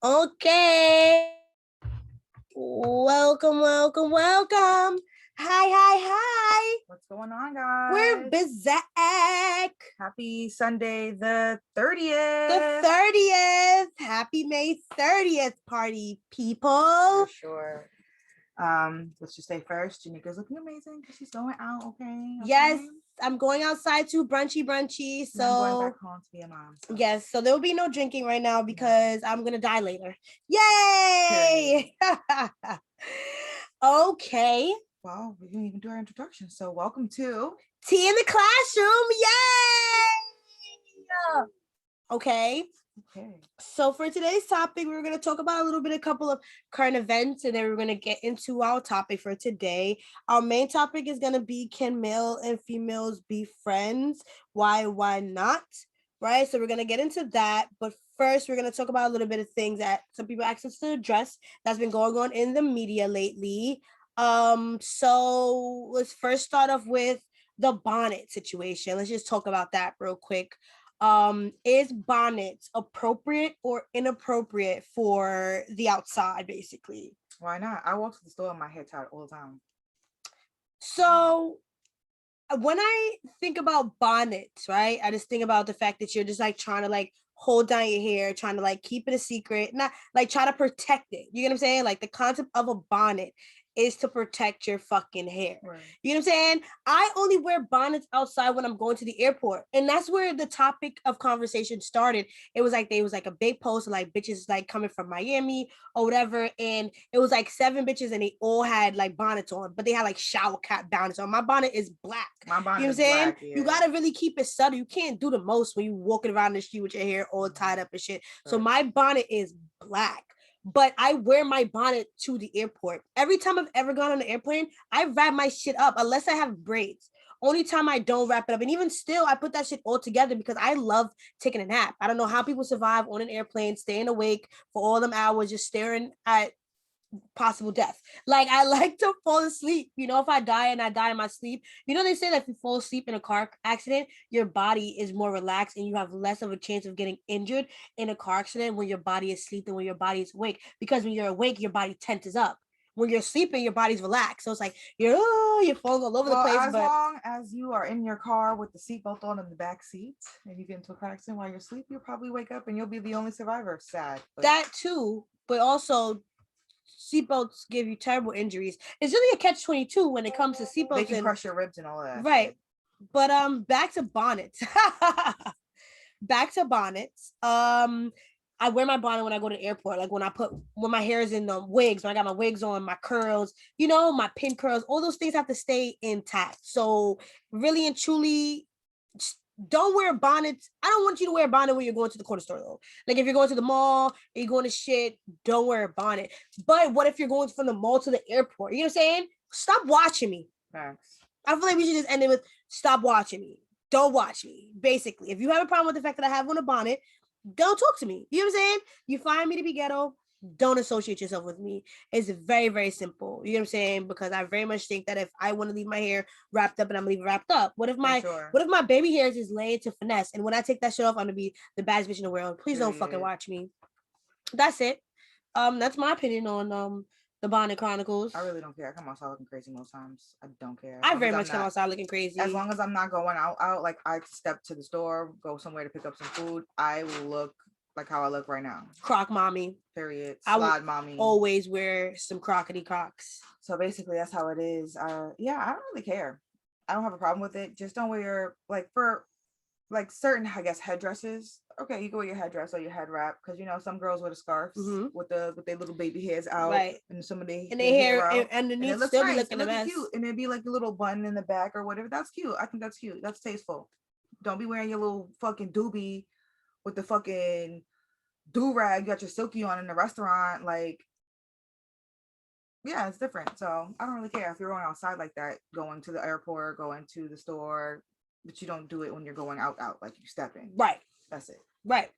Okay. Welcome. Hi. What's going on, guys? We're back. Happy Sunday the 30th. The 30th. Happy May 30th, party people. For sure. Let's just say first, Janika's looking amazing because she's going out, okay? Yes, I'm going outside to brunchy. So I'm going back home to be a mom. So. Yes, so there will be no drinking right now because I'm gonna die later. Yay! Okay. Well, we didn't even do our introduction. So welcome to Tea in the Classroom. Yay! Okay. So for today's topic, we're going to talk about a couple of current events, and then we're going to get into our topic for today. Our main topic is going to be, can male and females be friends? Why not? Right? So we're going to get into that. But first, we're going to talk about a little bit of things that some people asked us to address that's been going on in the media lately. So let's first start off with the bonnet situation. Let's just talk about that real quick. Is bonnets appropriate or inappropriate for the outside, basically? Why not? I walk to the store with my hair tied all the time. So when I think about bonnets, right, I just think about the fact that you're just like trying to like hold down your hair, trying to like keep it a secret, not like try to protect it. You get what I'm saying? Like the concept of a bonnet is to protect your fucking hair. Right. You know what I'm saying? I only wear bonnets outside when I'm going to the airport. And that's where the topic of conversation started. It was like, a big post of like bitches like coming from Miami or whatever. And it was like 7 bitches and they all had like bonnets on, but they had like shower cap bonnets on. My bonnet is black. My bonnet, you know what I'm saying? Black, yeah. You got to really keep it subtle. You can't do the most when you're walking around the street with your hair all tied up and shit. Right. So my bonnet is black. But I wear my bonnet to the airport. Every time I've ever gone on an airplane, I wrap my shit up unless I have braids. Only time I don't wrap it up. And even still, I put that shit all together because I love taking a nap. I don't know how people survive on an airplane, staying awake for all them hours, just staring at possible death. Like I like to fall asleep. You know, if I die and I die in my sleep, you know, they say that if you fall asleep in a car accident, your body is more relaxed and you have less of a chance of getting injured in a car accident when your body is asleep than when your body is awake. Because when you're awake, your body tenses up. When you're sleeping, your body's relaxed. So it's like you're falling all over the place. As long as you are in your car with the seatbelt on in the back seat and you get into a car accident while you're asleep, you'll probably wake up and you'll be the only survivor. Sad. That too, but also seatbelts give you terrible injuries. It's really a catch-22 when it comes to seatbelts. They can crush your ribs and all that. Right. Shit. But back to bonnets. I wear my bonnet when I go to the airport. Like when my hair is in the wigs, when I got my wigs on, my curls, you know, my pin curls, all those things have to stay intact. So really and truly, don't wear bonnets. I don't want you to wear a bonnet when you're going to the corner store though. Like if you're going to the mall and you're going to shit, don't wear a bonnet. But what if you're going from the mall to the airport? You know what I'm saying? Stop watching me. Thanks. I feel like we should just end it with stop watching me. Don't watch me. Basically, if you have a problem with the fact that I have on a bonnet, don't talk to me. You know what I'm saying? You find me to be ghetto, don't associate yourself with me. It's very, very simple. You know what I'm saying? Because I very much think that if I want to leave my hair wrapped up and I'm leaving wrapped up, what if my baby hair is just laid to finesse? And when I take that shit off, I'm gonna be the baddest bitch in the world. Please don't fucking watch me. That's it. That's my opinion on the Bonnet Chronicles. I really don't care. I come outside looking crazy most times. I don't care. I very much come outside looking crazy. As long as I'm not going out, like I step to the store, go somewhere to pick up some food, I will look like how I look right now. Croc mommy. Period. Slide mommy. Always wear some crockety crocs. So basically that's how it is. Yeah, I don't really care. I don't have a problem with it. Just don't wear for certain, I guess, headdresses. Okay, you can wear your headdress or your head wrap because you know some girls wear the scarves with their little baby hairs out, right? And some of their hair out. Underneath and it looks still nice. Looking a mess. Cute, and it'd be like a little bun in the back or whatever. That's cute. I think that's cute. That's tasteful. Don't be wearing your little fucking doobie with the fucking do-rag you got your silky on in the restaurant. Like, yeah, it's different. So I don't really care if you're going outside like that, going to the airport, going to the store, but you don't do it when you're going out like you step in. Right. That's it. Right.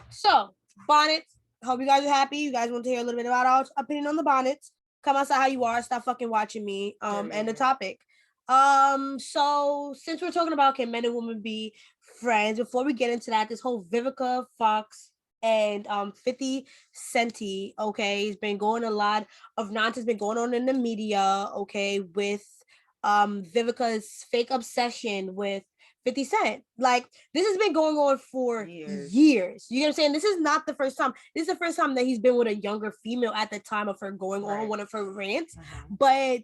So bonnets. Hope you guys are happy. You guys want to hear a little bit about our opinion on the bonnets. Come outside how you are. Stop fucking watching me. And the topic. So since we're talking about can men and women be friends, before we get into that, this whole Vivica Fox and 50 Centi, okay, has been going a lot of nonsense been going on in the media, okay, with Vivica's fake obsession with 50 Cent. Like, this has been going on for years. You know what I'm saying? This is not the first time. This is the first time that he's been with a younger female at the time of her going on one of her rants. But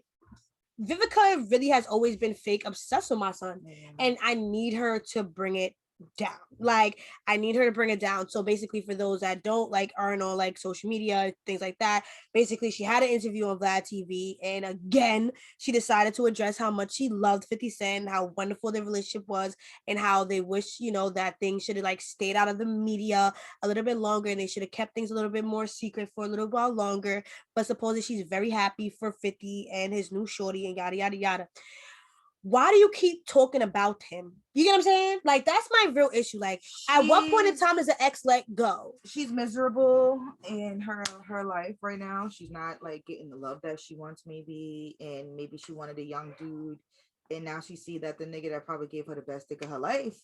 Vivica really has always been fake obsessed with my son. And I need her to bring it down. Like, I need her to bring it down. So basically, for those that don't like aren't on like social media, things like that, basically she had an interview on Vlad TV, and again she decided to address how much she loved 50 Cent, how wonderful their relationship was, and how they wish, you know, that things should have like stayed out of the media a little bit longer, and they should have kept things a little bit more secret for a little while longer. But supposedly she's very happy for 50 and his new shorty and yada yada yada. Why do you keep talking about him? You get what I'm saying? Like, that's my real issue. Like, at what point in time does the ex let go? She's miserable in her life right now. She's not like getting the love that she wants, maybe, and maybe she wanted a young dude, and now she see that the nigga that probably gave her the best dick of her life,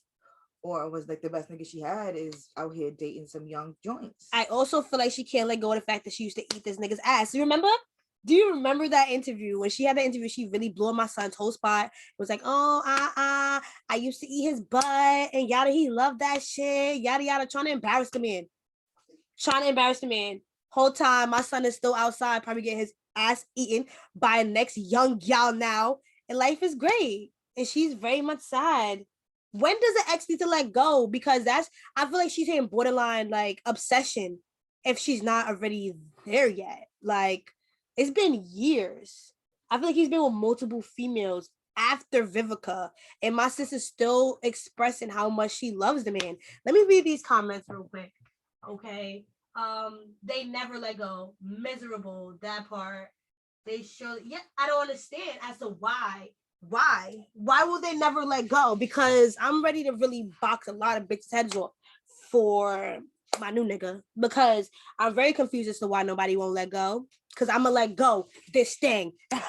or was like the best nigga she had, is out here dating some young joints. I also feel like she can't let go of the fact that she used to eat this nigga's ass. You remember? Do you remember that interview? When she had that interview, she really blew up my son's whole spot. It was like, oh, I used to eat his butt, and yada, he loved that shit, yada, yada, trying to embarrass the man. Whole time, my son is still outside, probably getting his ass eaten by a next young gal now, and life is great. And she's very much sad. When does the ex need to let go? Because I feel like she's hitting borderline, like, obsession if she's not already there yet. Like, it's been years. I feel like he's been with multiple females after Vivica, and my sister's still expressing how much she loves the man. Let me read these comments real quick. Okay. They never let go. Miserable, that part. They show, yeah, I don't understand as to why. Why will they never let go? Because I'm ready to really box a lot of bitches' heads off for my new nigga, because I'm very confused as to why nobody won't let go. Because I'm gonna let go this thing. But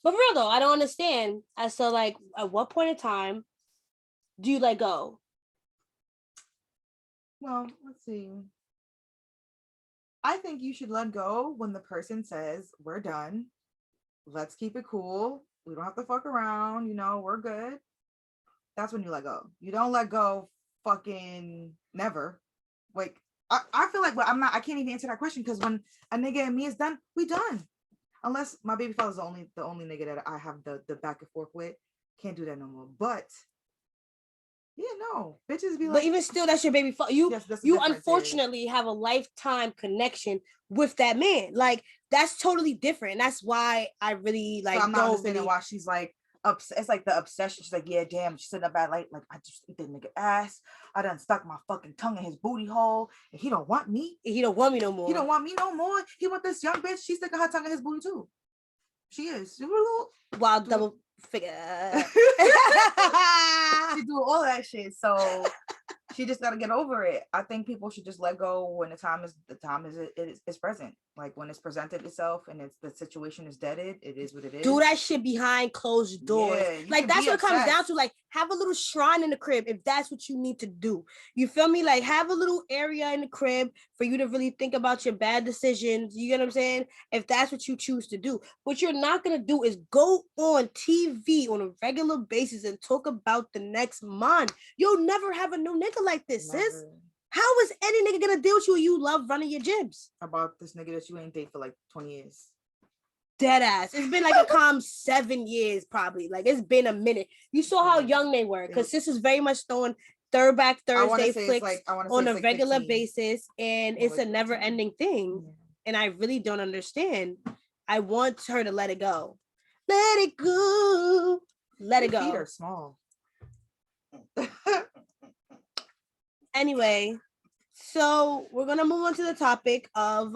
for real though, I don't understand as to, like, at what point in time do you let go? Well, let's see. I think you should let go when the person says, we're done. Let's keep it cool. We don't have to fuck around. You know, we're good. That's when you let go. You don't let go fucking never. Like, I feel like, well, I can't even answer that question, because when a nigga and me is done, we done. Unless my baby father's the only nigga that I have the back and forth with. Can't do that no more. But yeah, no, bitches be like. But even still, that's your baby father. You unfortunately have a lifetime connection with that man. Like, that's totally different. And that's why I really like. So I'm not understanding why she's like it's like the obsession. She's like, yeah, damn. She's sitting up at like I just eat that nigga ass. I done stuck my fucking tongue in his booty hole, and he don't want me. He don't want me no more. He don't want me no more. He want this young bitch. She's sticking her tongue in his booty too. She is. Wild double figure. She do all that shit. So she just gotta get over it. I think people should just let go when the time is present. Like, when it's presented itself and it's the situation is deaded, it is what it is. Do that shit behind closed doors. Yeah, like, that's what it comes down to. Like, have a little shrine in the crib if that's what you need to do. You feel me? Like, have a little area in the crib for you to really think about your bad decisions. You get what I'm saying? If that's what you choose to do. What you're not gonna do is go on TV on a regular basis and talk about the next month. You'll never have a new nigga like this, never. Sis. How is any nigga gonna deal with you? You love running your jibs about this nigga that you ain't date for like 20 years. Dead ass. It's been like a calm 7 years, probably. Like, it's been a minute. You saw how young they were, because sis is very much throwing Throwback Thursday flicks like, on a regular 15. Basis, and it's a never-ending thing. Yeah. And I really don't understand. I want her to let it go. Let it go. Let it go. Feet are small. Anyway, so we're gonna move on to the topic of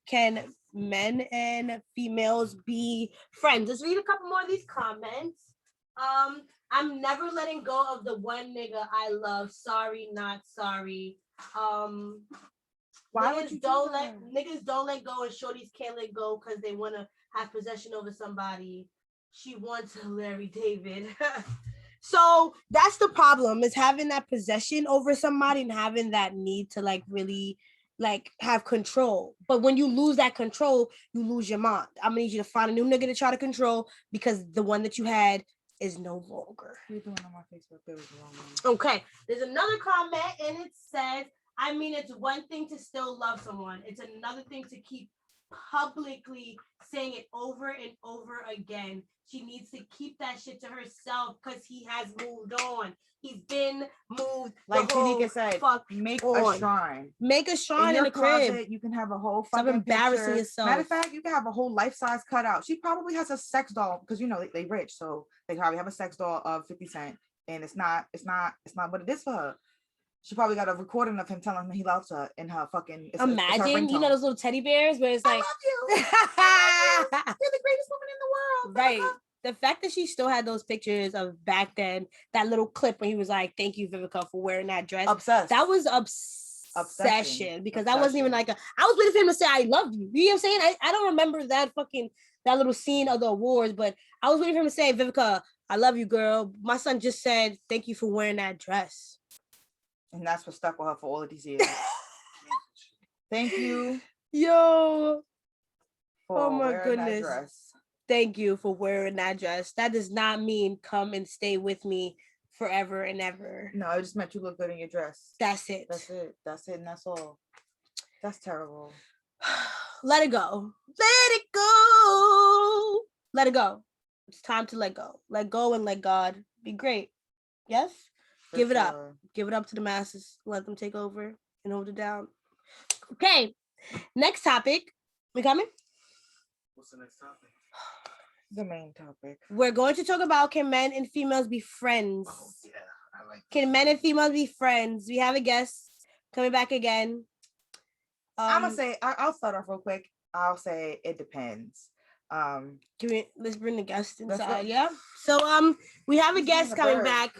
can men and females be friends? Let's read a couple more of these comments. I'm never letting go of the one nigga I love. Sorry, not sorry. Why would you niggas don't let go, and shorties can't let go because they want to have possession over somebody. She wants Larry David. So that's the problem, is having that possession over somebody and having that need to like really like have control. But when you lose that control, you lose your mind. I'm gonna need you to find a new nigga to try to control because the one that you had is no longer. What are you doing on my Facebook? There was a wrong one. Okay, there's another comment and it says, I mean, it's one thing to still love someone. It's another thing to keep publicly saying it over and over again. She needs to keep that shit to herself because he has moved on. He's been moved. Like Tanika said, make a shrine. Make a shrine in the closet, crib. You can have a whole Stop fucking embarrassing picture. yourself. Matter of fact, you can have a whole life-size cutout. She probably has a sex doll because you know they rich, so they probably have a sex doll of 50 Cent, and it's not what it is for her. She probably got a recording of him telling her he loves her in her fucking. Imagine, you know those little teddy bears where it's like, I love you. You're the greatest woman in the world. Right. The fact that she still had those pictures of back then, that little clip when he was like, "Thank you, Vivica, for wearing that dress." Obsessed. That was obsession because that wasn't even like I was waiting for him to say, "I love you." You know what I'm saying? I don't remember that little scene of the awards, but I was waiting for him to say, "Vivica, I love you, girl." My son just said, "Thank you for wearing that dress." And that's what stuck with her for all of these years. Thank you. Yo. Oh my goodness. Thank you for wearing that dress. That does not mean come and stay with me forever and ever. No, it just meant you look good in your dress. That's it. And that's all. That's terrible. Let it go. Let it go. Let it go. It's time to let go. Let go and let God be great. Yes? Give it up. Give it up to the masses. Let them take over and hold it down. Okay. Next topic. We coming? What's the next topic? The main topic. We're going to talk about, can men and females be friends? Oh, yeah. I like Can men and females be friends? We have a guest coming back again. I'm gonna say I'll start off real quick. I'll say it depends. Let's bring the guest inside. Yeah. So we have a guest coming back.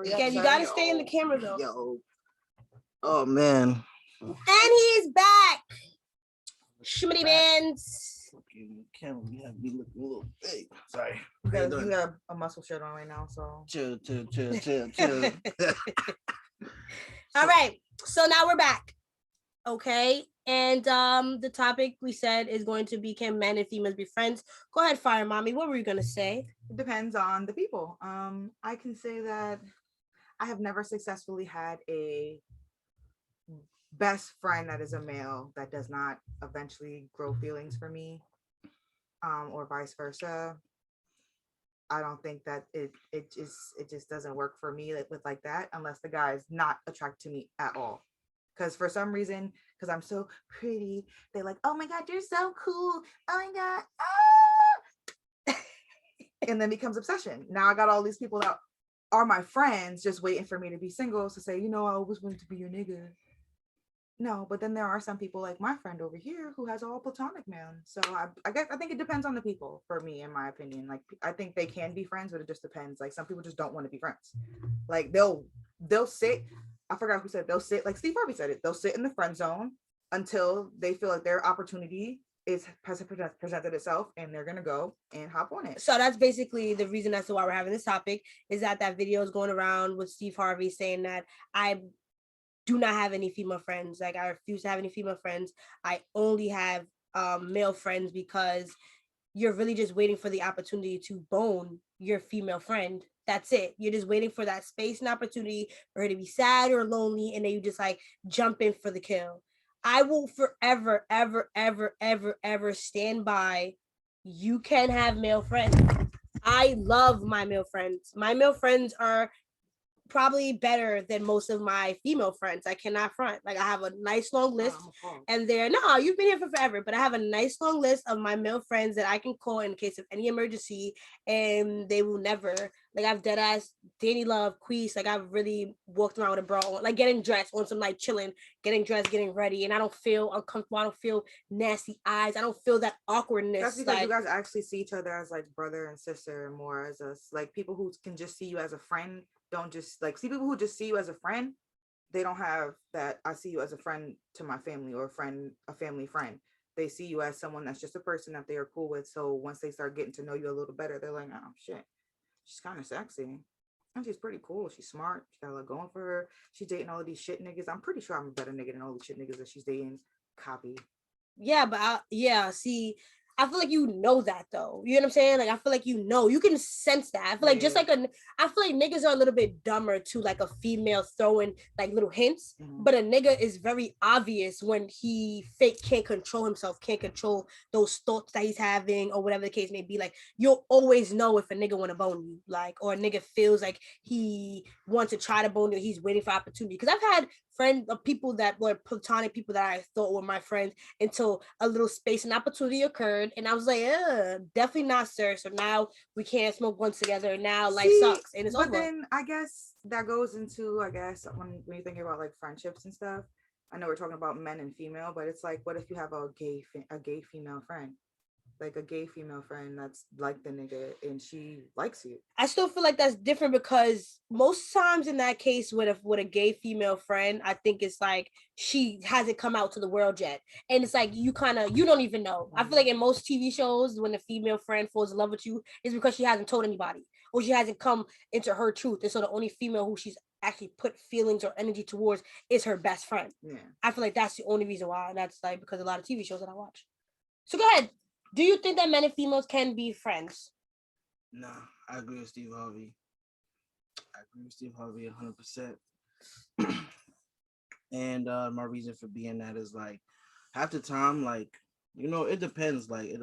Again, you gotta stay in the camera though. Yo. Oh man. And he's back. Shimmy bands. Camera, you have me looking a little big. Sorry. You got a muscle shirt on right now, so chill. All right. So now we're back. Okay. And the topic we said is going to be, can men and females be friends? Go ahead, Fire Mommy. What were you gonna say? It depends on the people. I can say that I have never successfully had a best friend that is a male that does not eventually grow feelings for me, or vice versa. I don't think that it just doesn't work for me with like that unless the guy is not attracted to me at all. Because for some reason, because I'm so pretty, they're like, "Oh my God, you're so cool. Oh my God." Ah! And then becomes obsession. Now I got all these people that are my friends just waiting for me to be single to say, I always wanted to be your nigga. No, but then there are some people like my friend over here who has all platonic man. So I think it depends on the people for me, in my opinion. Like, I think they can be friends, but it just depends. Like, some people just don't want to be friends. Like, they'll sit. I forgot who said they'll sit. Like Steve Harvey said it. They'll sit in the friend zone until they feel like their opportunity has presented itself, and they're gonna go and hop on it. So that's basically the reason as to why we're having this topic, is that video is going around with Steve Harvey saying that I do not have any female friends. Like, I refuse to have any female friends. I only have male friends, because you're really just waiting for the opportunity to bone your female friend. That's it. You're just waiting for that space and opportunity for her to be sad or lonely, and then you just like jump in for the kill. I will forever, ever, ever, ever, ever stand by. You can have male friends. I love my male friends. My male friends are probably better than most of my female friends. I cannot front. Like, I have a nice long list, and you've been here for forever, but I have a nice long list of my male friends that I can call in case of any emergency, and they will never, like, I've dead ass Danny Love, Queese, like, I've really walked around with a bra on, like, getting dressed on some, like, chilling, getting dressed, getting ready, and I don't feel uncomfortable. I don't feel nasty eyes. I don't feel that awkwardness. That's because you guys actually see each other as like brother and sister, more as us, like, people who can just see you as a friend. Don't just like see people who just see you as a friend. They don't have that I see you as a friend to my family, or a family friend. they see you as someone that's just a person that they are cool with. So once they start getting to know you a little better, they're like, oh shit, she's kind of sexy. And she's pretty cool. She's smart. She got a lot going for her. She's dating all of these shit niggas. I'm pretty sure I'm a better nigga than all the shit niggas that she's dating. Copy. Yeah, but see, I feel like you know that though. You know what I'm saying? Like I feel like you can sense that. I feel like just like I feel like niggas are a little bit dumber to like a female throwing like little hints, but a nigga is very obvious when he fake can't control himself, can't control those thoughts that he's having or whatever the case may be. Like you'll always know if a nigga want to bone you, like, or a nigga feels like he wants to try to bone you, he's waiting for opportunity. Because I've had friends of people that were platonic people that I thought were my friends until a little space and opportunity occurred, and I was like, definitely not, sir. So now we can't smoke blunts together, and now life sucks, and it's but over. Then I guess that goes into, I guess, when you're thinking about like friendships and stuff. I know we're talking about men and female, but it's like, what if you have a gay female friend? Like a gay female friend that's like the nigga and she likes you. I still feel like that's different because most times in that case with a gay female friend, I think it's like she hasn't come out to the world yet. And it's like you don't even know. I feel like in most TV shows, when the female friend falls in love with you, it's because she hasn't told anybody or she hasn't come into her truth. And so the only female who she's actually put feelings or energy towards is her best friend. Yeah. I feel like that's the only reason why. And that's like because a lot of TV shows that I watch. So go ahead. Do you think that men and females can be friends? Nah, I agree with Steve Harvey. 100%. And my reason for being that is like half the time, like, you know, it depends. Like it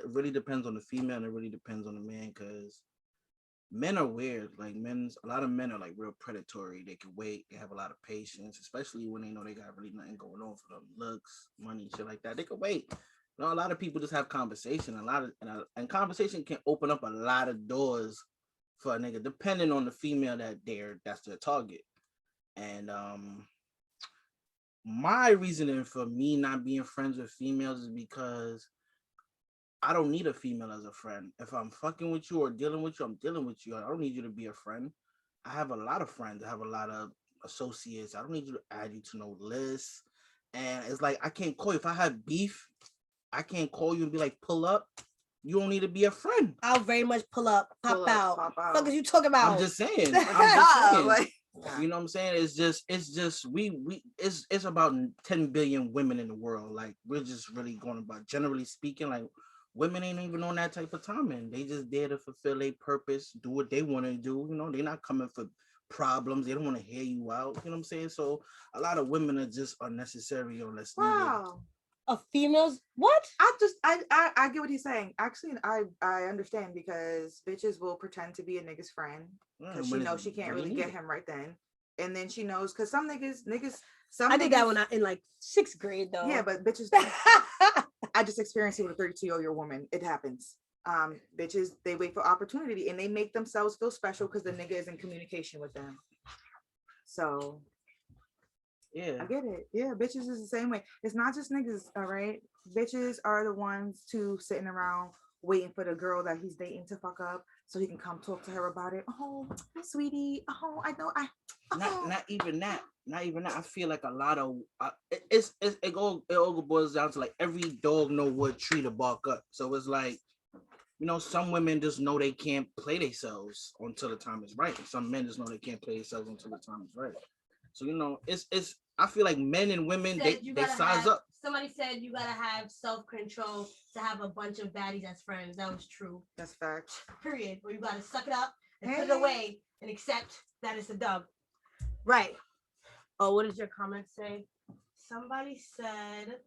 really depends on the female and it really depends on the man, because men are weird. Like a lot of men are like real predatory. They can wait. They have a lot of patience, especially when they know they got really nothing going on for them, looks, money, shit like that. They can wait. You know, a lot of people just have conversation. And conversation can open up a lot of doors for a nigga, depending on the female that's their target. And my reasoning for me not being friends with females is because I don't need a female as a friend. If I'm fucking with you or dealing with you, I'm dealing with you. I don't need you to be a friend. I have a lot of friends. I have a lot of associates. I don't need you to add you to no list. And it's like I can't call you. If I have beef, I can't call you and be like, pull up. You don't need to be a friend. I'll very much pull out. Pop out. Fuck is you talking about? I'm just saying. Like, you know what I'm saying? It's just it's about 10 billion women in the world. Like we're just really going about, generally speaking, like women ain't even on that type of timing. They just there to fulfill their purpose, do what they want to do. You know, they're not coming for problems. They don't want to hear you out. You know what I'm saying? So a lot of women are just unnecessary or less needed. wow. Of females? What? I get what he's saying. Actually, I understand, because bitches will pretend to be a nigga's friend because she knows she can't really get him right then, and then she knows because some niggas. I did that when I in like 6th grade though. Yeah, but bitches. I just experienced it with a 32-year-old woman. It happens. Bitches, they wait for opportunity and they make themselves feel special because the nigga is in communication with them. So yeah, I get it. Yeah, bitches is the same way. It's not just niggas, all right? Bitches are the ones too sitting around waiting for the girl that he's dating to fuck up so he can come talk to her about it. Oh, sweetie. Oh, I know. Not even that. Not even that. I feel like a lot of it all boils down to like every dog know what tree to bark up. So it's like, you know, some women just know they can't play themselves until the time is right. Some men just know they can't play themselves until the time is right. So, you know, it's I feel like men and women, they size up. Somebody said you gotta have self-control to have a bunch of baddies as friends. That was true. That's fact. Period. Or you gotta suck it up and put it away and accept that it's a dub. Right. Oh, what did your comment say? Somebody said,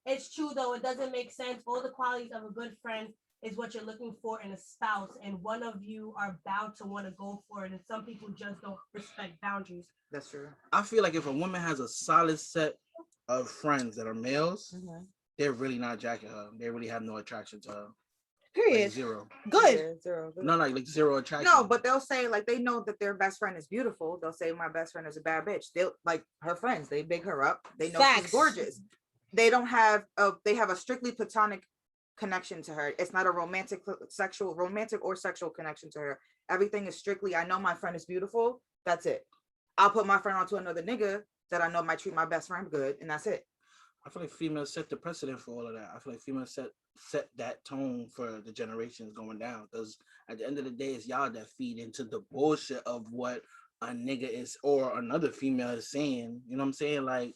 it's true though, it doesn't make sense. All the qualities of a good friend is what you're looking for in a spouse, and one of you are bound to want to go for it, and some people just don't respect boundaries. That's true. I feel like if a woman has a solid set of friends that are males, they're really not jacking her. They really have no attraction to her. Period. Like zero. Good. Yeah, zero. Good. No, like zero attraction. No, but they'll say, like, they know that their best friend is beautiful. They'll say my best friend is a bad bitch. They'll like her friends. They big her up. They know she's gorgeous. They don't have they have a strictly platonic connection to her. It's not a romantic or sexual connection to her. Everything is strictly, I know my friend is beautiful. That's it. I'll put my friend onto another nigga that I know might treat my best friend good, and that's it. I feel like females set the precedent for all of that. I feel like females set that tone for the generations going down. Because at the end of the day, it's y'all that feed into the bullshit of what a nigga is or another female is saying. You know what I'm saying? Like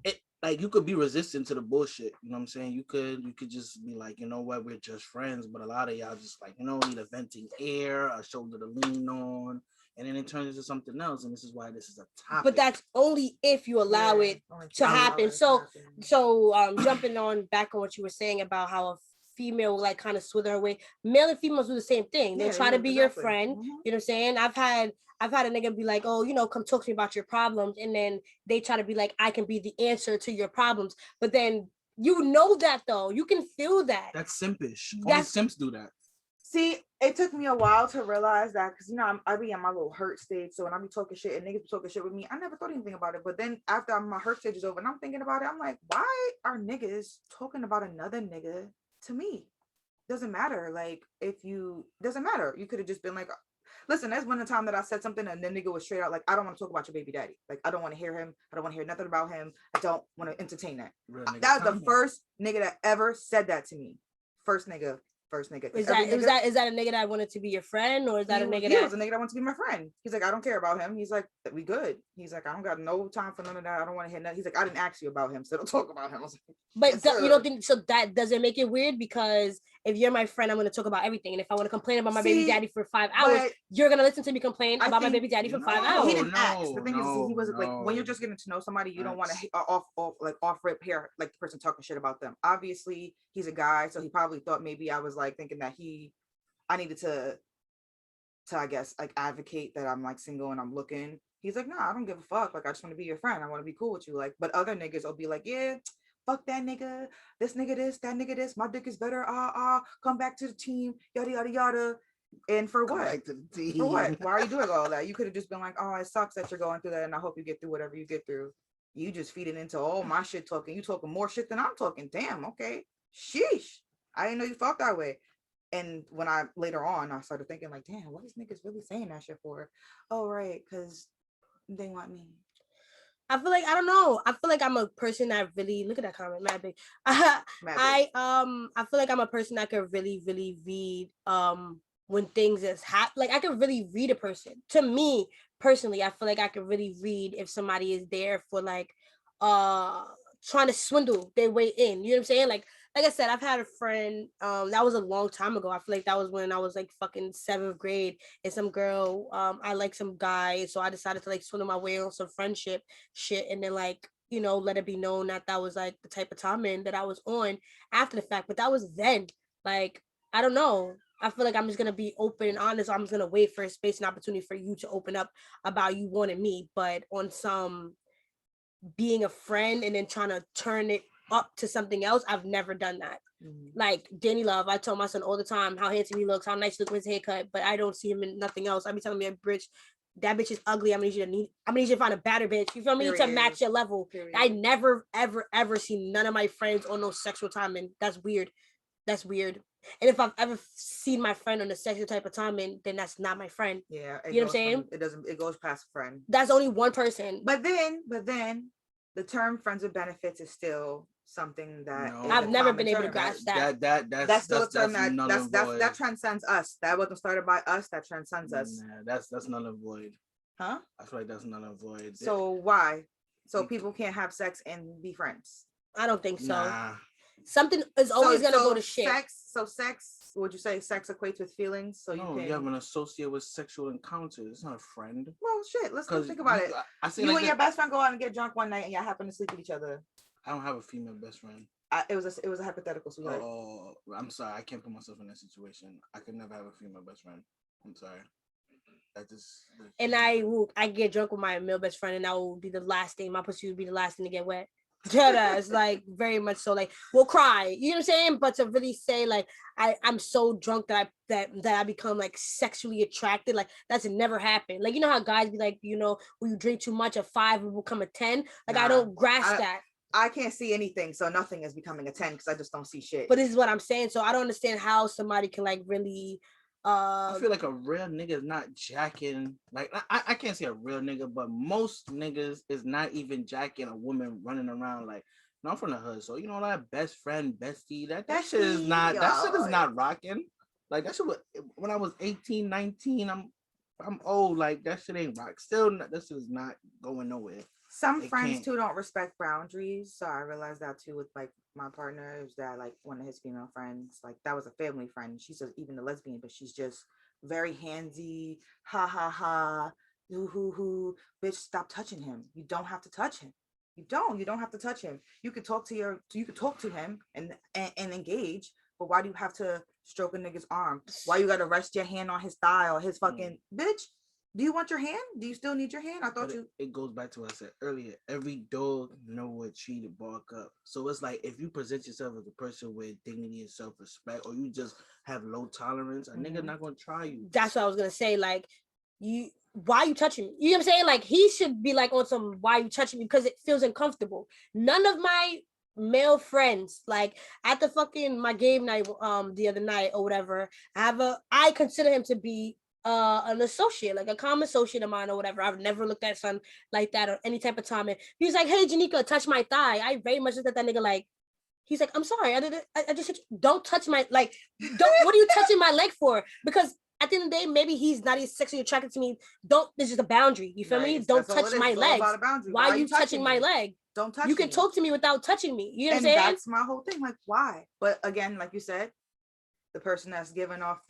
it. Like you could be resistant to the bullshit. You know what I'm saying? You could just be like, you know what, we're just friends. But a lot of y'all just like, need a venting air, a shoulder to lean on, and then it turns into something else. And this is why this is a topic. But that's only if you allow it to happen. So jumping on back on what you were saying about how a female like kind of swither away. Male and females do the same thing. They try to be your friend. You know what I'm saying? I've had a nigga be like, oh, come talk to me about your problems. And then they try to be like, I can be the answer to your problems. But then that though. You can feel that. That's simpish. Only simps do that. See, it took me a while to realize that because I be in my little hurt stage. So when I be talking shit and niggas be talking shit with me, I never thought anything about it. But then after my hurt stage is over and I'm thinking about it, I'm like, why are niggas talking about another nigga to me? Doesn't matter. Like doesn't matter. You could have just been like, listen, there's one time that I said something and the nigga was straight out like, I don't want to talk about your baby daddy. Like, I don't want to hear him. I don't want to hear nothing about him. I don't want to entertain that. That was the first nigga that ever said that to me. First nigga. Is that a nigga that wanted to be your friend, or is that a nigga that was a nigga that wanted to be my friend? He's like, I don't care about him. He's like, we good. He's like, I don't got no time for none of that. I don't want to hear that. He's like, I didn't ask you about him, so don't talk about him. I was like, but you don't think so? That doesn't make it weird because if you're my friend, I'm going to talk about everything, and if I want to complain about my baby daddy for 5 hours, you're going to listen to me complain about my baby daddy for 5 hours. He didn't ask. The thing is, he wasn't like when you're just getting to know somebody, you don't want to off rip hair like the person talking shit about them. Obviously, he's a guy, so he probably thought maybe I was like thinking that I needed to I guess like advocate that I'm like single and I'm looking. He's like, nah, I don't give a fuck. Like, I just want to be your friend. I want to be cool with you. Like, but other niggas will be like, yeah, fuck that nigga, this nigga this, that nigga this, my dick is better. Come back to the team, yada yada yada. And for what? For what? Why are you doing all that? You could have just been like, oh, it sucks that you're going through that, and I hope you get through whatever you get through. You just feeding into all my shit talking. You talking more shit than I'm talking. Damn, okay. Sheesh. I didn't know you felt that way. And when later on, I started thinking like, damn, what is niggas really saying that shit for? Oh, right, because they want me. I feel like, I don't know. I feel like I'm a person that really, look at that comment, mad big. I feel like I'm a person that can really, really read when things is like I can really read a person. To me personally, I feel like I can really read if somebody is there for like trying to swindle their way in. You know what I'm saying? Like I said, I've had a friend, that was a long time ago. I feel like that was when I was like fucking 7th grade, and some girl, I like some guy, so I decided to like swindle my way on some friendship shit, and then like, let it be known that was like the type of timing that I was on after the fact. But that was then. Like, I don't know. I feel like I'm just gonna be open and honest. I'm just gonna wait for a space and opportunity for you to open up about you wanting me, but on some being a friend and then trying to turn it up to something else, I've never done that. Like Danny Love, I tell my son all the time how handsome he looks, how nice he looks with his haircut, but I don't see him in nothing else. I be telling me that bitch is ugly. I'm gonna need you to find a better bitch. You feel me? To match your level. Period. I never ever seen none of my friends on no sexual timing. That's weird. And if I've ever seen my friend on a sexual type of timing, then that's not my friend. Yeah, you know what I'm saying? It goes past friend. That's only one person. But then the term friends with benefits is still something that I've never been able to grasp that. That's still a term that transcends us. That wasn't started by us. That transcends us. Nah, that's null and void. Huh? I feel like that's null and void. So why? So people can't have sex and be friends? I don't think so. Nah. Something is always gonna go to shit. Sex. Would you say sex equates with feelings? So you have an associate with sexual encounters. It's not a friend. Well, shit. Let's think about it. You and your best friend go out and get drunk one night, and y'all happen to sleep with each other. I don't have a female best friend. It was a hypothetical. So I'm sorry. I can't put myself in that situation. I could never have a female best friend. I'm sorry. And I get drunk with my male best friend, and that will be the last thing. My pussy would be the last thing to get wet. It's like very much so. Like we'll cry. You know what I'm saying? But to really say like I'm so drunk that I become like sexually attracted, like that's never happened. Like, you know how guys be like, when you drink too much, a 5 will become a 10. Like I don't grasp that. I can't see anything, so nothing is becoming a 10 because I just don't see shit. But this is what I'm saying. So I don't understand how somebody can like really. I feel like a real nigga is not jacking. Like I can't say a real nigga, but most niggas is not even jacking a woman running around like No, I'm from the hood, so you know that best friend, bestie, that Bestie, shit is not that shit is yo. not rocking. Like that shit was when I was 18, 19, I'm old. Like that shit ain't rock. Still, that shit is not going nowhere. Some It friends can't. too don't respect boundaries, so I realized that too with like my partner. Is that like one of his female friends, like that was a family friend. She's even a lesbian, but she's just very handsy. Ha ha ha. Hoo. Bitch, stop touching him. You don't have to touch him. You don't have to touch him. You could talk to you could talk to him and engage, but why do you have to stroke a nigga's arm? Why you gotta rest your hand on his thigh or his fucking bitch? Do you want your hand? Do you still need your hand? I thought it goes back to what I said earlier. Every dog know what tree to bark up. So it's like if you present yourself as a person with dignity and self-respect, or you just have low tolerance, a nigga not gonna try you. That's what I was gonna say. Like, why are you touching me? You know what I'm saying? Like, he should be like on some why are you touching me, because it feels uncomfortable. None of my male friends, like at the fucking my game night the other night or whatever, I consider him to be an associate, like a common associate of mine or whatever. I've never looked at son like that or any type of time. And he was like, hey Janika, touch my thigh. I very much looked at that nigga like, he's like, I'm sorry, I just don't touch my, like, don't, what are you touching my leg for? Because at the end of the day, maybe he's not as sexually attracted to me. This is a boundary. You feel me? Don't touch my legs. Why are you touching my leg? Don't touch You can me. talk to me without touching me. You know what I'm And saying? that's my whole thing. Like, why? But again, like you said, the person that's giving off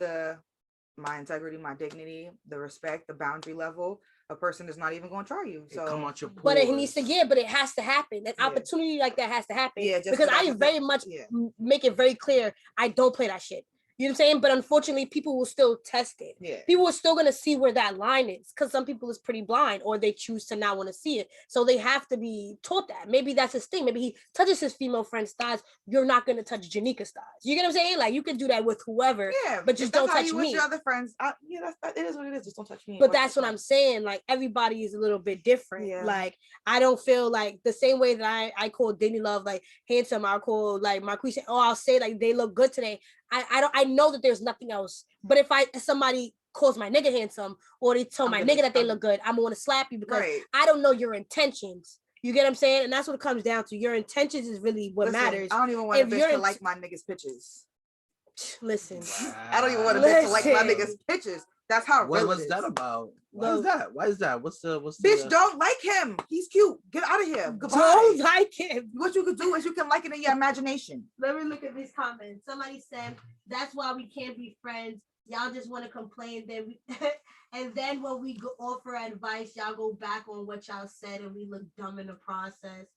my integrity, my dignity, the respect, the boundary level, a person is not even going to try you. So come out your pores. But it needs to but it has to happen. An opportunity like that has to happen. Yeah, just because I very much make it very clear I don't play that shit. You know what I'm saying? But unfortunately, people will still test it. Yeah. People are still gonna see where that line is, because some people is pretty blind, or they choose to not want to see it. So they have to be taught that. Maybe that's his thing. Maybe he touches his female friend's thighs. You're not gonna touch Janika's thighs. You get what I'm saying? Like, you can do that with whoever. Yeah, but just don't touch you me. With your other friends, it is what it is. Just don't touch me. But that's what I'm saying. Like, everybody is a little bit different. Yeah. Like, I don't feel like the same way that I call Disney Love like handsome. I call like Marquise. Oh, I'll say like they look good today. I know that there's nothing else. But if somebody calls my nigga handsome, or they tell my nigga that they look good, I'm gonna slap you, because I don't know your intentions. You get what I'm saying? And that's what it comes down to. Your intentions is really what matters. I don't even want a bitch to like my nigga's pictures. Listen, wow. I don't even want a bitch to like my nigga's pictures. That's how. What's that about? Why is that? Why is that? What's the bitch? Don't like him. He's cute. Get out of here. Goodbye. Don't like him. What you could do is you can like it in your imagination. Let me look at these comments. Somebody said that's why we can't be friends. Y'all just want to complain. Then and then when we go offer advice, y'all go back on what y'all said, and we look dumb in the process.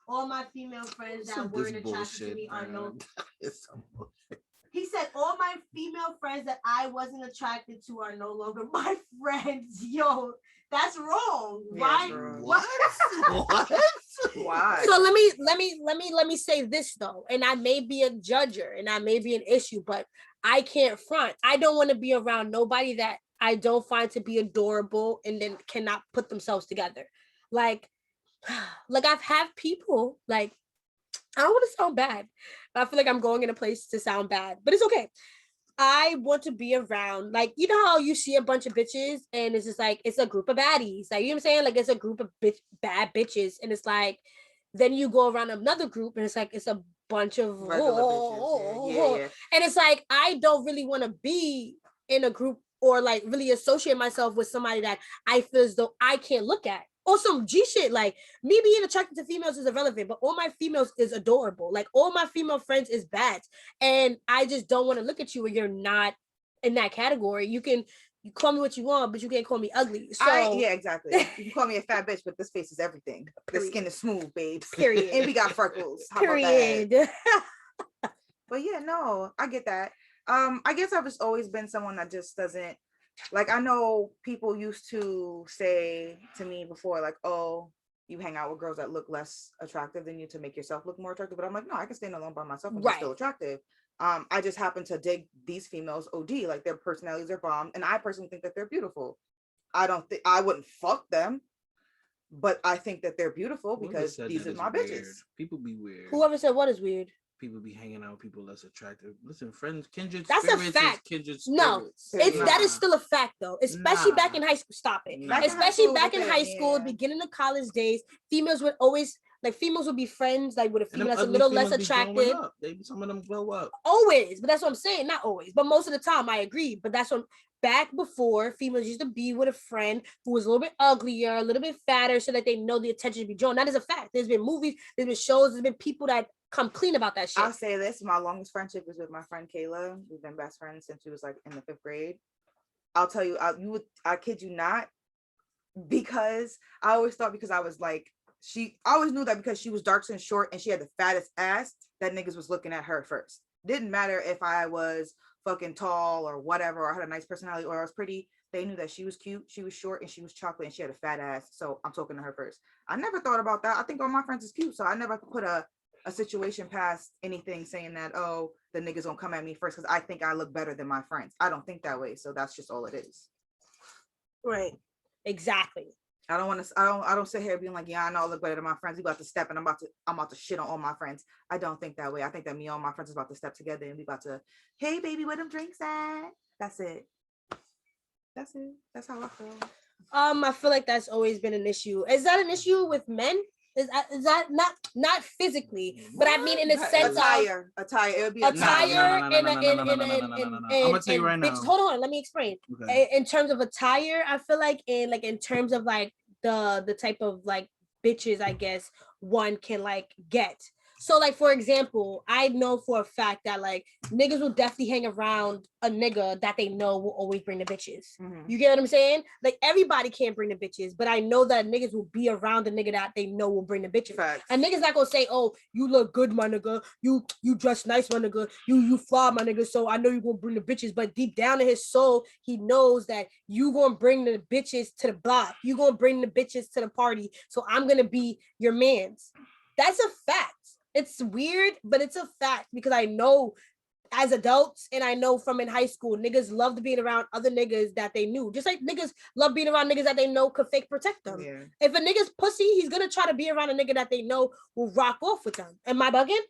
All my female friends that weren't attracted to me are no. It's some bullshit. He said, all my female friends that I wasn't attracted to are no longer my friends. Yo, that's wrong. Yeah, why? wrong. What? Why? So let me say this though, and I may be a judger, and I may be an issue, but I can't front. I don't want to be around nobody that I don't find to be adorable and then cannot put themselves together. Like I've had people, like, I don't want to sound bad, but I feel like I'm going in a place to sound bad, but it's okay. I want to be around, like, you know how you see a bunch of bitches and it's just like, it's a group of baddies. Like, you know what I'm saying? Like, it's a group of bad bitches. And it's like, then you go around another group and it's like, it's a bunch of regular bitches. Yeah. And it's like, I don't really want to be in a group or like really associate myself with somebody that I feel as though I can't look at. Or some G shit, like me being attracted to females is irrelevant, but all my females is adorable. Like, all my female friends is bad. And I just don't want to look at you when you're not in that category. You call me what you want, but you can't call me ugly. So yeah, exactly. You can call me a fat bitch, but this face is everything. The skin is smooth, babes. Period. And we got freckles. How period. About that? But yeah, no, I get that. I guess I've just always been someone that just doesn't, like, I know people used to say to me before, like, oh, you hang out with girls that look less attractive than you to make yourself look more attractive. But I'm like, no, I can stand alone by myself and be still attractive. I just happen to dig these females OD, like their personalities are bomb. And I personally think that they're beautiful. I wouldn't fuck them, but I think that they're beautiful because these are my bitches. People be weird. Whoever said what is weird? People be hanging out with people less attractive. Listen, friends, kindred that's spirits. A fact. Kindred spirits. No, that is still a fact though. Especially back in high school. Stop it. Especially back in high school, beginning of college days, females would always Like females will be friends like with a And them female that's a ugly little less females be growing attractive. up. Some of them glow up. Always, but that's what I'm saying. Not always, but most of the time I agree. But that's what back before females used to be with a friend who was a little bit uglier, a little bit fatter, so that they know the attention to be drawn. That is a fact. There's been movies, there's been shows, there's been people that come clean about that shit. I'll say this: my longest friendship was with my friend Kayla. We've been best friends since we was like in the 5th grade. I'll tell you, I kid you not, because I always thought because I was like I always knew that because she was dark and short and she had the fattest ass that niggas was looking at her first. Didn't matter if I was fucking tall or whatever, or I had a nice personality or I was pretty. They knew that she was cute, she was short, and she was chocolate, and she had a fat ass. So I'm talking to her first. I never thought about that. I think all my friends is cute, so I never put a situation past anything saying that, oh, the niggas don't come at me first because I think I look better than my friends. I don't think that way. So that's just all it is. Right. Exactly. I don't sit here being like, yeah, I know I look better than my friends. We about to step and I'm about to shit on all my friends. I don't think that way. I think that me and all my friends is about to step together and we about to, hey baby, where them drinks at? That's it. That's it. That's how I feel. I feel like that's always been an issue. Is that an issue with men? Is that not physically, but I mean in the sense attire. It would be attire and I'm gonna tell you right now. Hold on, let me explain. Okay. In terms of attire, I feel like in terms of like the type of like bitches, I guess one can like get. So like for example, I know for a fact that like niggas will definitely hang around a nigga that they know will always bring the bitches. Mm-hmm. You get what I'm saying? Like everybody can't bring the bitches, but I know that niggas will be around the nigga that they know will bring the bitches. Facts. And niggas not gonna say, "Oh, you look good, my nigga. You dress nice, my nigga. You fly, my nigga. So I know you gonna bring the bitches." But deep down in his soul, he knows that you gonna bring the bitches to the block. You gonna bring the bitches to the party. So I'm gonna be your man's. That's a fact. It's weird, but it's a fact because I know as adults and I know from in high school, niggas loved being around other niggas that they knew. Just like niggas love being around niggas that they know could fake protect them. Yeah. If a nigga's pussy, he's gonna try to be around a nigga that they know will rock off with them. Am I bugging?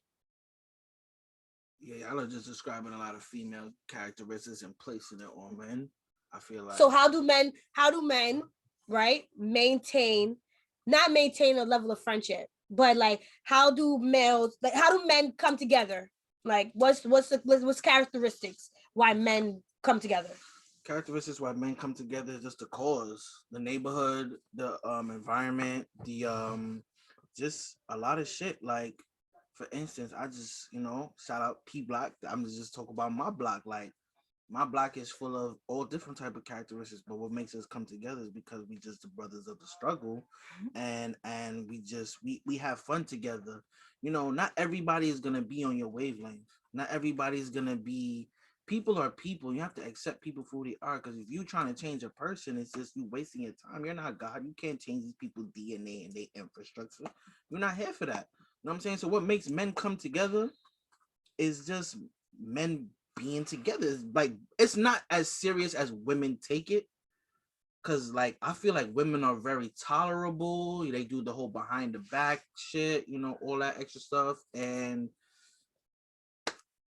Yeah, y'all are just describing a lot of female characteristics and placing it on men. I feel like. So how do men, right, not maintain a level of friendship, but like how do men come together? Like what's characteristics why men come together? Characteristics why men come together is just the cause, the neighborhood, the environment, the just a lot of shit. Like for instance, I just shout out P Block. I'm just talk about my block. Like my block is full of all different type of characteristics, but what makes us come together is because we just the brothers of the struggle, and we have fun together. Not everybody is gonna be on your wavelength. Not everybody's gonna be. People are people. You have to accept people for who they are. Because if you're trying to change a person, it's just you wasting your time. You're not God. You can't change these people's DNA and their infrastructure. You're not here for that. You know what I'm saying? So what makes men come together is just men being together. Is like it's not as serious as women take it. Cause like I feel like women are very tolerable. They do the whole behind the back shit, all that extra stuff. And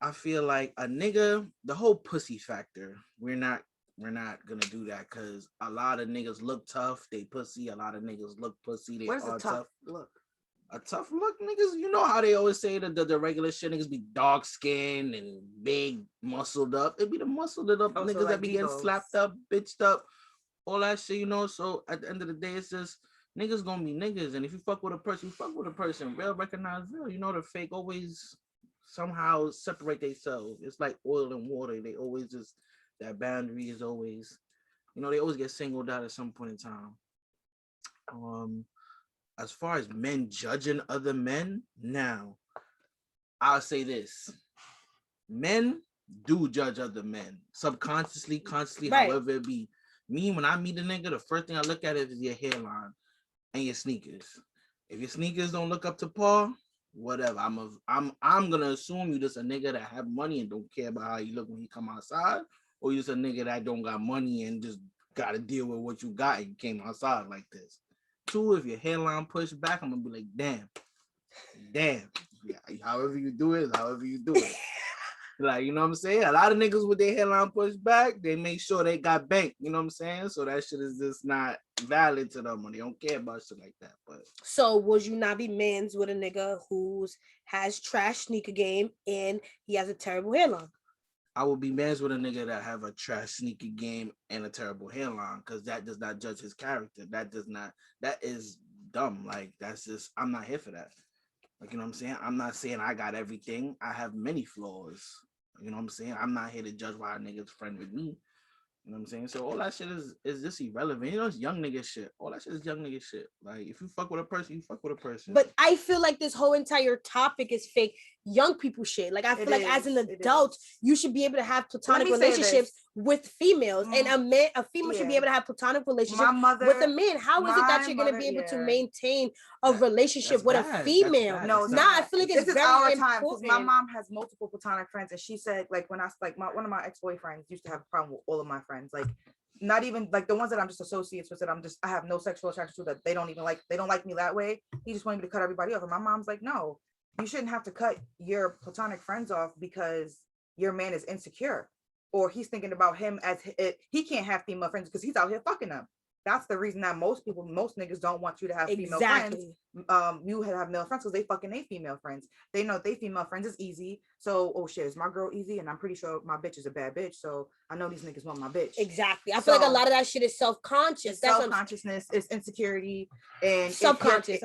I feel like a nigga, the whole pussy factor, we're not gonna do that because a lot of niggas look tough, they pussy. A lot of niggas look pussy, they What is are a tough look? A tough look, niggas. You know how they always say the regular shit niggas be dark skinned and big, muscled up. It be the muscled up niggas like that be getting slapped up, bitched up, all that shit, So at the end of the day, it's just niggas gonna be niggas. And if you fuck with a person, you fuck with a person. Real recognize real. The fake always somehow separate themselves. It's like oil and water. They always just, that boundary is always, they always get singled out at some point in time. As far as men judging other men, now, I'll say this. Men do judge other men. Subconsciously, consciously, right. However it be. Me, when I meet a nigga, the first thing I look at is your hairline and your sneakers. If your sneakers don't look up to par, whatever. I'm gonna assume you just a nigga that have money and don't care about how you look when you come outside, or you just a nigga that don't got money and just gotta deal with what you got and you came outside like this. Two, if your hairline pushed back, I'm gonna be like, damn. Yeah, however you do it, however you do it. Like, you know what I'm saying? A lot of niggas with their hairline pushed back, they make sure they got bank, you know what I'm saying? So that shit is just not valid to them, or they don't care about shit like that. But So would you not be mans with a nigga who's has trash sneaker game and he has a terrible hairline? I would be mad with a nigga that have a trash sneaky game and a terrible hairline, because that does not judge his character. That is dumb. Like, that's just, I'm not here for that. Like, you know what I'm saying? I'm not saying I got everything. I have many flaws. You know what I'm saying? I'm not here to judge why a nigga's friend with me. You know what I'm saying? So all that shit is just irrelevant. You know, it's young nigga shit. All that shit is young nigga shit. Like, if you fuck with a person, you fuck with a person. But I feel like this whole entire topic is fake young people shit. Like, I feel like as an adult, you should be able to have platonic relationships with females, and a female should be able to have platonic relationships with a man. How is it that you're gonna be able to maintain a relationship with a female? I feel like it's very important. My mom has multiple platonic friends, and she said, like, when I like one of my ex-boyfriends used to have a problem with all of my friends, like, not even like the ones that I'm just associates with, that I have no sexual attraction to, that they don't like me that way. He just wanted me to cut everybody off, and my mom's like, no, you shouldn't have to cut your platonic friends off because your man is insecure, or he's thinking about him as he can't have female friends because he's out here fucking them. That's the reason that most niggas don't want you to have female friends. You have male friends because they fucking they female friends. They know they female friends is easy. So, oh shit, is my girl easy? And I'm pretty sure my bitch is a bad bitch. So I know these niggas want my bitch. Exactly. I feel like a lot of that shit is self-conscious. That's self-consciousness, it's insecurity, and subconscious.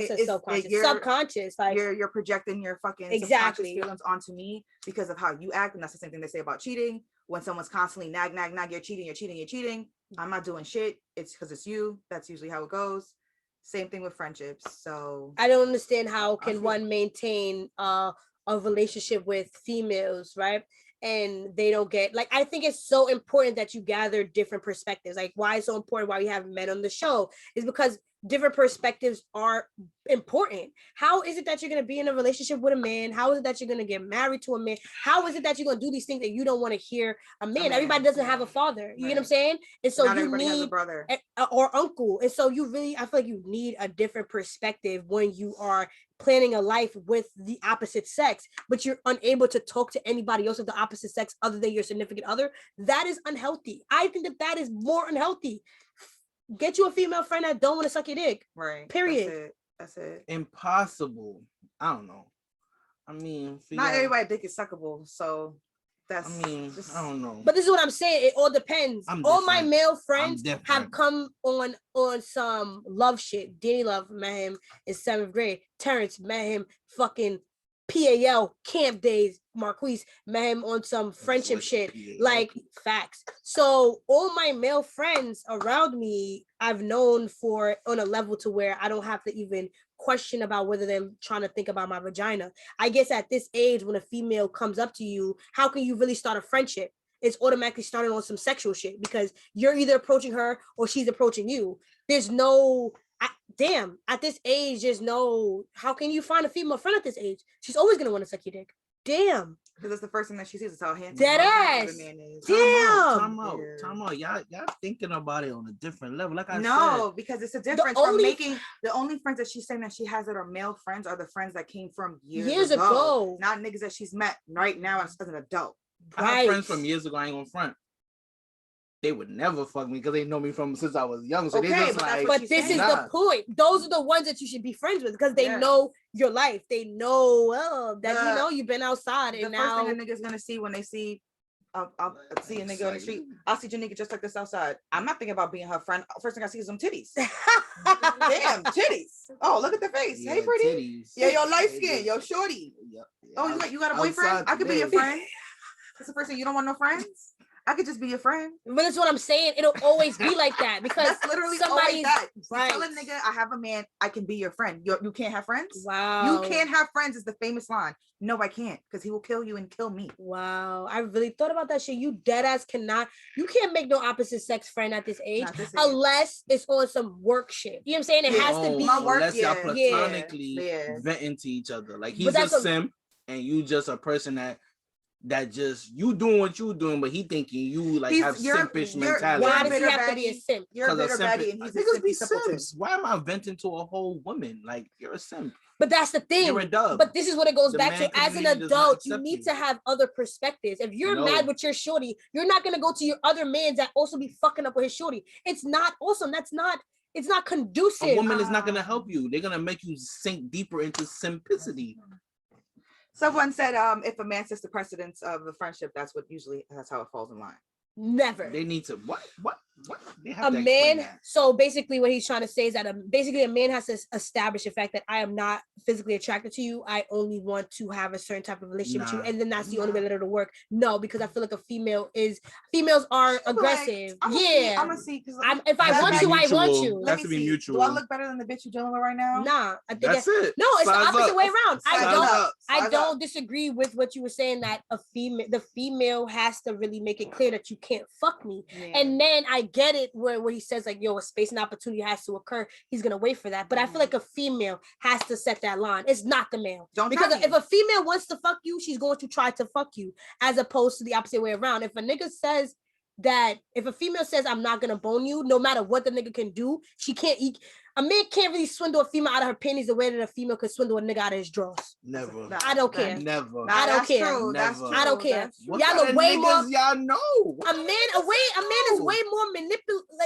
Subconscious. Like, you're projecting your fucking subconscious feelings onto me because of how you act, and that's the same thing they say about cheating. When someone's constantly nag, you're cheating. I'm not doing shit. It's because it's you. That's usually how it goes. Same thing with friendships. So I don't understand how can one maintain a relationship with females, right? And they don't get, like, I think it's so important that you gather different perspectives. Like, why it's so important, why we have men on the show, is because different perspectives are important. How is it that you're going to be in a relationship with a man? How is it that you're going to get married to a man? How is it that you're going to do these things that you don't want to hear a man? Everybody doesn't have a father. You know what I'm saying? And so you need a brother or uncle. And so you really, I feel like you need a different perspective when you are planning a life with the opposite sex, but you're unable to talk to anybody else of the opposite sex other than your significant other. That is unhealthy. I think that is more unhealthy. Get you a female friend that don't want to suck your dick. Right. Period. That's it. Impossible. I don't know. I mean, not everybody's dick is suckable, so that's. I mean, I don't know. But this is what I'm saying. It all depends. All my male friends have come on some love shit. Danny Love, met him in 7th grade. Terrence, met him fucking PAL camp days. Marquise, met him on some friendship shit, like facts. So all my male friends around me, I've known for on a level to where I don't have to even question about whether they're trying to think about my vagina. I guess at this age, when a female comes up to you, how can you really start a friendship? It's automatically starting on some sexual shit because you're either approaching her or she's approaching you. There's no, at this age, there's no, how can you find a female friend at this age? She's always going to want to suck your dick. Damn. Because it's the first thing that she sees is how handsome dead ass. Time out. Y'all thinking about it on a different level. Like I said. No, because it's a difference from the only friends that she's saying that she has that are male friends are the friends that came from years ago. Not niggas that she's met right now as an adult. I have friends from years ago. I ain't gonna front. They would never fuck me because they know me from since I was young. So they just but this is the point. Those are the ones that you should be friends with because they know your life. They know that you've been outside and now. The first thing a nigga's gonna see when they see, I'll see a nigga on the street. I'll see your nigga just like this outside. I'm not thinking about being her friend. First thing I see is some titties. Damn, titties. Oh, look at the face. Hey, pretty. Titties. Yeah, your light skin, your shorty. Yeah. Oh, you got a boyfriend? I could be your friend. That's the first thing. You don't want no friends? I could just be your friend. But that's what I'm saying. It'll always be like that because that's literally somebody's that. Right. Tell a nigga, I have a man, I can be your friend. You can't have friends? Wow. You can't have friends is the famous line. No, I can't, because he will kill you and kill me. Wow. I really thought about that shit. You dead ass you can't make no opposite sex friend at this age unless it's on some work shit. You know what I'm saying? It has to be my work. Unless y'all platonically venting to each other. Like he's a simp and you just a person that just you doing what you doing, but he thinking you like have simpish mentality. Why does he have to be a simp? You're a bitter baddie and he's a simpy simpleton. Why am I venting to a whole woman? Like you're a simp. But that's the thing. You're a dub. But this is what it goes back to. As an adult, you need to have other perspectives. If you're mad with your shorty, you're not gonna go to your other man that also be fucking up with his shorty. It's not awesome. That's not it's not conducive. A woman is not gonna help you. They're gonna make you sink deeper into simplicity. Someone said, if a man sets the precedence of the friendship, that's how it falls in line. Never. They need to what? They have A to explain man. that. So basically, what he's trying to say is that basically a man has to establish the fact that I am not physically attracted to you. I only want to have a certain type of relationship with you, and then that's the only way that it'll work. No, because I feel like females are aggressive. I'm gonna see because if I want you, I want you. That's to be mutual. Do I look better than the bitch you're dealing with right now? Nah, I think that's it. No, it's the opposite way around. I don't disagree with what you were saying that the female has to really make it clear that you can't fuck me, and then I get it where he says like, yo, a space and opportunity has to occur. He's gonna wait for that, but I feel like a female has to set that line. It's not the male. Because if a female wants to fuck you, she's going to try to fuck you, as opposed to the opposite way around. If a female says I'm not gonna bone you, no matter what the nigga can do, she can't eat. A man can't really swindle a female out of her panties the way that a female could swindle a nigga out of his drawers. Never. I don't care. Never. I don't care. That's true. I don't care. What y'all kind know way of more. Y'all know. A man is way more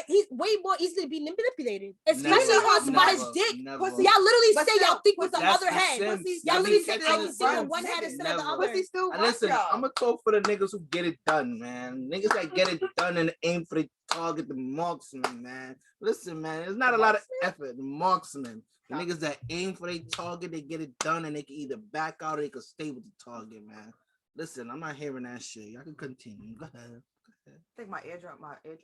he's way more easily to be manipulated, especially by his dick. Y'all literally say y'all think with the other head. Y'all literally say I can think with one head instead of the other. Listen, I'm gonna talk for the niggas who get it done, man. Niggas that get it done and aim for the target, the marksman, man. Listen, man, there's not a lot of effort. The marksman, the niggas that aim for their target, they get it done, and they can either back out or they can stay with the target, man. Listen, I'm not hearing that shit. Y'all can continue. Go ahead. I think my eardrum.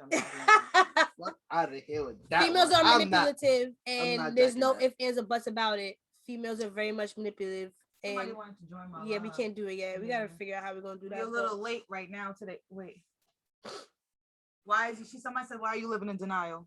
Fuck out of here with that. Females are manipulative, and there's no that. ifs, ands, or buts about it. Females are very much manipulative. And wanted to join my we can't do it yet. We gotta figure out how we're gonna do that. You're a little late right now today. Wait. Why is somebody said, why are you living in denial?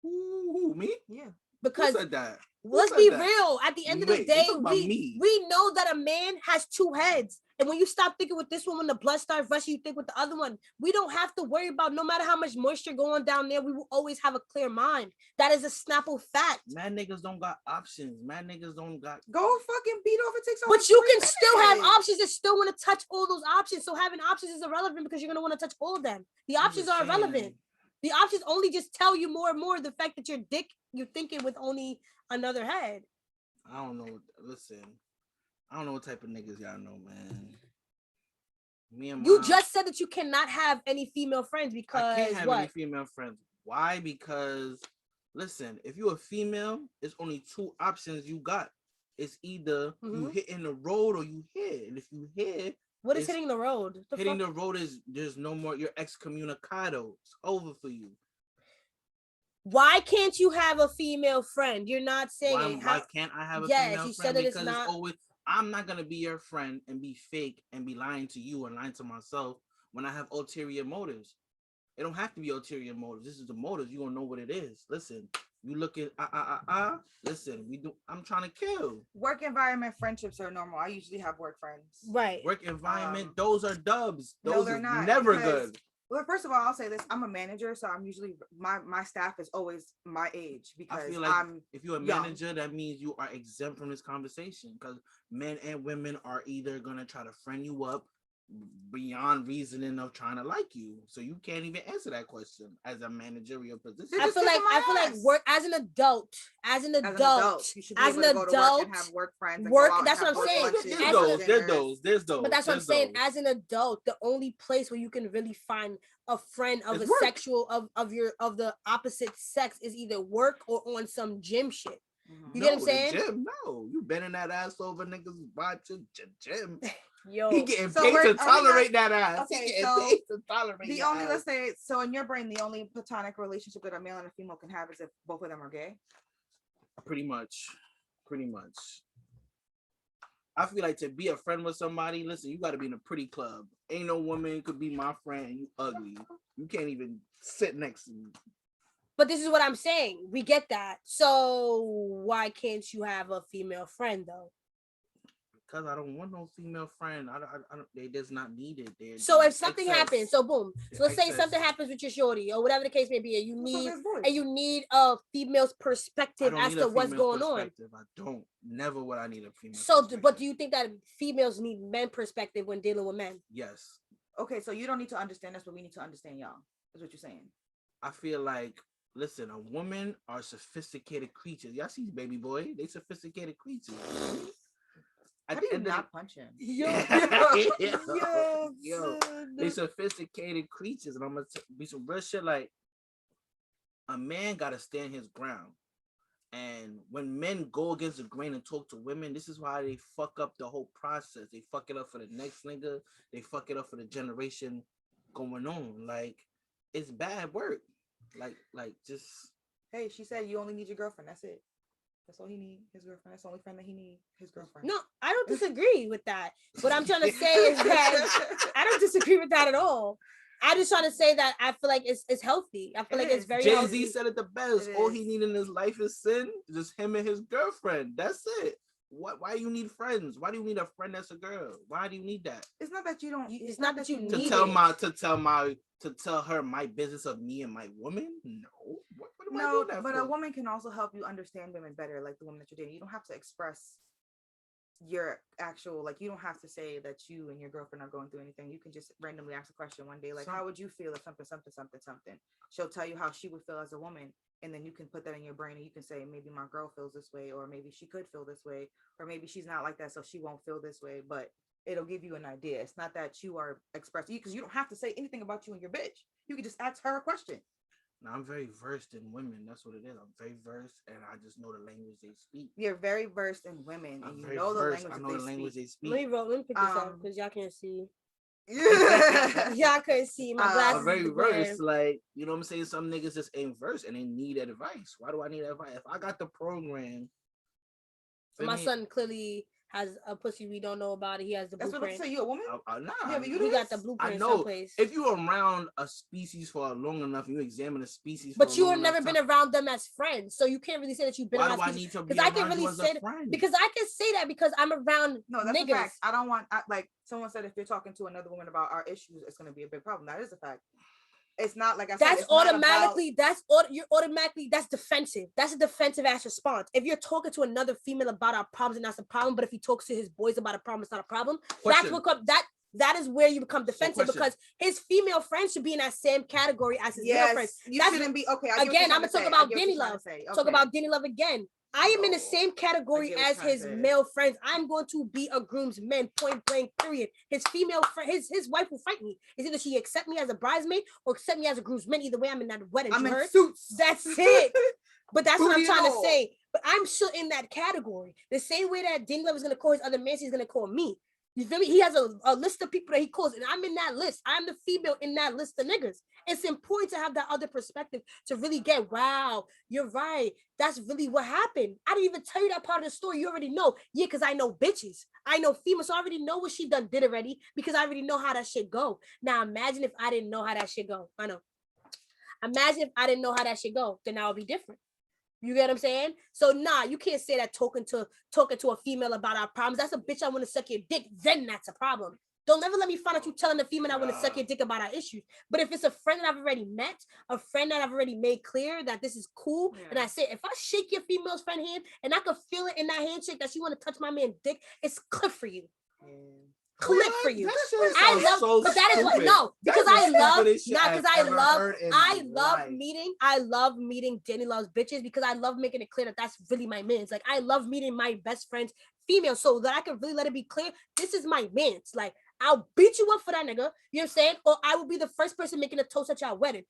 Who, me? Yeah. Because who said that? Let's be real. At the end of the day, we know that a man has two heads. And when you stop thinking with this one, when the blood starts rushing, you think with the other one. We don't have to worry about, no matter how much moisture going down there, we will always have a clear mind. That is a Snapple fact. Man, niggas don't got options. Man, niggas don't got. Go fucking beat over TikTok. But you can still have options and still want to touch all those options. So having options is irrelevant because you're going to want to touch all of them. The options are irrelevant. The options only just tell you more and more the fact that you're thinking with only another head. I don't know. Listen, I don't know what type of niggas y'all know, man. You just said that you cannot have any female friends because I can't have any female friends. Why? Because listen, if you're a female, it's only two options you got. It's either you hitting the road or you hit. And if you hit, what is hitting the road? Hitting the road is there's no more. You're excommunicado. It's over for you. Why can't you have a female friend? You're not saying why can't I have a female friend? Said that because it's always. I'm not gonna be your friend and be fake and be lying to you and lying to myself when I have ulterior motives. It don't have to be ulterior motives. This is the motives. You gonna know what it is. Listen, you look at Listen, I'm trying to kill. Work environment friendships are normal. I usually have work friends. Right. Work environment. Those are dubs. Those are not never good. Well, first of all, I'll say this: I'm a manager, so I'm usually my staff is always my age because I feel like if you're a manager, that means you are exempt from this conversation because men and women are either gonna try to friend you up beyond reasoning of trying to like you, so you can't even answer that question as a managerial position. I feel like work as an adult, you should be able to go to work and have work friends. That's what I'm saying. There's those. But that's what I'm saying. As an adult, the only place where you can really find a friend of it's a sexual of the opposite sex is either work or on some gym shit. You get what I'm saying? Gym, no, you bending that ass over niggas watching gym. Yo, he getting paid to tolerate that ass. Okay, so let's say, so in your brain, the only platonic relationship that a male and a female can have is if both of them are gay. Pretty much. I feel like to be a friend with somebody, listen, you got to be in a pretty club. Ain't no woman could be my friend. You ugly. You can't even sit next to me. But this is what I'm saying. We get that. So why can't you have a female friend though? Because I don't want no female friend. I don't. They just not needed. So if something happens, so boom. So let's say something happens with your shorty or whatever the case may be, and you need a female's perspective as to what's going on. I don't. Never would I need a female. So, but do you think that females need men perspective when dealing with men? Yes. Okay, so you don't need to understand us, but we need to understand y'all. Is what you're saying. I feel like, listen, a woman are sophisticated creatures. Y'all see Baby Boy? They sophisticated creatures. How do you not punch him? Yo, they sophisticated creatures, and I'm gonna be some real shit. Like, a man gotta stand his ground, and when men go against the grain and talk to women, this is why they fuck up the whole process. They fuck it up for the next nigga. They fuck it up for the generation going on. Like, it's bad work. Like just. Hey, she said you only need your girlfriend. That's it. That's all he need. His girlfriend. That's the only friend that he need. His girlfriend. No, I don't disagree with that. What I'm trying to say is that I don't disagree with that at all. I just trying to say that I feel like it's healthy. I feel like it's very healthy. Jay-Z said it the best. All he need in his life is sin. Just him and his girlfriend. That's it. Why do you need friends? Why do you need a friend that's a girl? Why do you need that? It's not that you don't. It's not that you need to tell her my business of me and my woman. No. What am I No, doing that but for? a woman can also help you understand women better, like the woman that you're dating. You don't have to express your actual, like, you don't have to say that you and your girlfriend are going through anything. You can just randomly ask a question one day, like, how would you feel if something. She'll tell you how she would feel as a woman, and then you can put that in your brain, and you can say, maybe my girl feels this way, or maybe she could feel this way, or maybe she's not like that, so she won't feel this way. But it'll give you an idea. It's not that you are expressing, because you don't have to say anything about you and your bitch. You can just ask her a question. Now, I'm very versed in women. That's what it is. I'm very versed, and I just know the language they speak. You're very versed in women, and you know the language they speak. Let me pick this up because y'all can't see. Yeah. Y'all couldn't see my glasses. I'm very versed. Like, you know what I'm saying? Some niggas just ain't versed and they need advice. Why do I need advice? If I got the program, my son clearly has a pussy we don't know about it. He has the blueprint. That's what I'm saying. You a woman? Nah. Yeah, but you got the blueprint. I know. Someplace. If you're around a species for long enough, and you examine a species. But you have never been around them as friends, so you can't really say that you've been around. Why do I need to be around you as a friend? Because I can say that because I'm around. No, that's niggas. a fact. I don't want like someone said. If you're talking to another woman about our issues, it's going to be a big problem. That is a fact. It's not like I said. That's automatically. You're automatically. That's defensive. That's a defensive ass response. If you're talking to another female about our problems, and that's a problem. But if he talks to his boys about a problem, it's not a problem. That's what that is where you become defensive because his female friends should be in that same category as his male friends. You shouldn't be okay. Again, I'm gonna talk about Denny Love. Talk about Denny Love again. I am in the same category as his male friends. I'm going to be a groomsman, point blank, period. His female friend, his wife will fight me. It's either she accept me as a bridesmaid or accept me as a groomsman. Either way, I'm in that wedding. I'm in suits. That's it. But that's what I'm trying to say. But I'm still in that category. The same way that Denny Love is going to call his other man, he's going to call me. You feel me? He has a list of people that he calls, and I'm in that list. I'm the female in that list of niggas. It's important to have that other perspective to really get, wow, you're right. That's really what happened. I didn't even tell you that part of the story. You already know. Yeah, because I know bitches. I know females, so I already know what she did already because I already know how that shit go. Now, imagine if I didn't know how that shit go. I know. Imagine if I didn't know how that shit go. Then that would be different. You get what I'm saying? So nah, you can't say that talking to a female about our problems. That's a bitch I want to suck your dick. Then that's a problem. Don't ever let me find out you telling the female I want to suck your dick about our issues. But if it's a friend that I've already met, a friend that I've already made clear that this is cool, and I say, if I shake your female's friend hand and I can feel it in that handshake that she want to touch my man's dick, it's click for you. Click for you. I love, but that is what because I love meeting Danny Love's bitches because I love making it clear that that's really my man's. Like I love meeting my best friend's female so that I can really let it be clear this is my man's. Like I'll beat you up for that nigga. You know what I'm saying? Or I will be the first person making a toast at y'all wedding.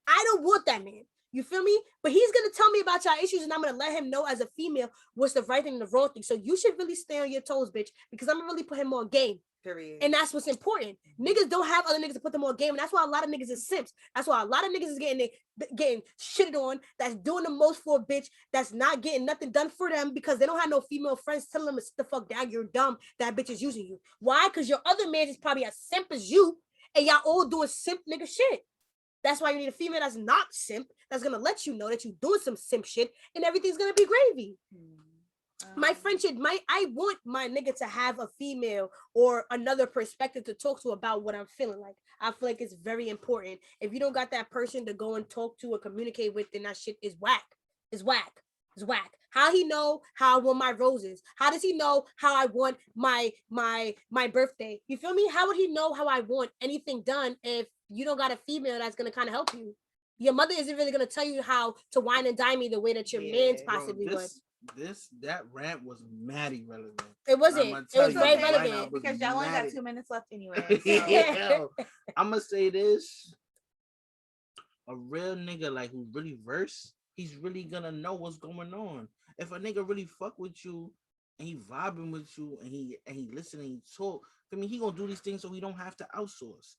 I don't want that man. You feel me? But he's going to tell me about y'all issues and I'm going to let him know as a female what's the right thing and the wrong thing. So you should really stay on your toes, bitch, because I'm going to really put him on game. Period. And that's what's important. Niggas don't have other niggas to put them on game. And that's why a lot of niggas is simps. That's why a lot of niggas is getting shitted on. That's doing the most for a bitch. That's not getting nothing done for them because they don't have no female friends telling them to sit the fuck down. You're dumb. That bitch is using you. Why? Because your other man is probably as simp as you. And y'all all doing simp nigga shit. That's why you need a female that's not simp. That's going to let you know that you're doing some simp shit. And everything's going to be gravy. My friendship, I want my nigga to have a female or another perspective to talk to about what I'm feeling like. I feel like it's very important. If you don't got that person to go and talk to or communicate with, then that shit is whack. It's whack. It's whack. How he know how I want my roses? How does he know how I want my birthday? You feel me? How would he know how I want anything done if you don't got a female that's gonna kind of help you? Your mother isn't really gonna tell you how to wine and dine me the way that your man's Yeah. possibly would. That rant was mad irrelevant. It wasn't. I'ma It tell was you very right now, relevant. it was Because y'all only got mad. 2 minutes left anyway. Yo, I'm gonna say this: a real nigga like who really versed, he's really gonna know what's going on. If a nigga really fuck with you and he vibing with you and he listening, he talk. I mean, he gonna do these things so he don't have to outsource.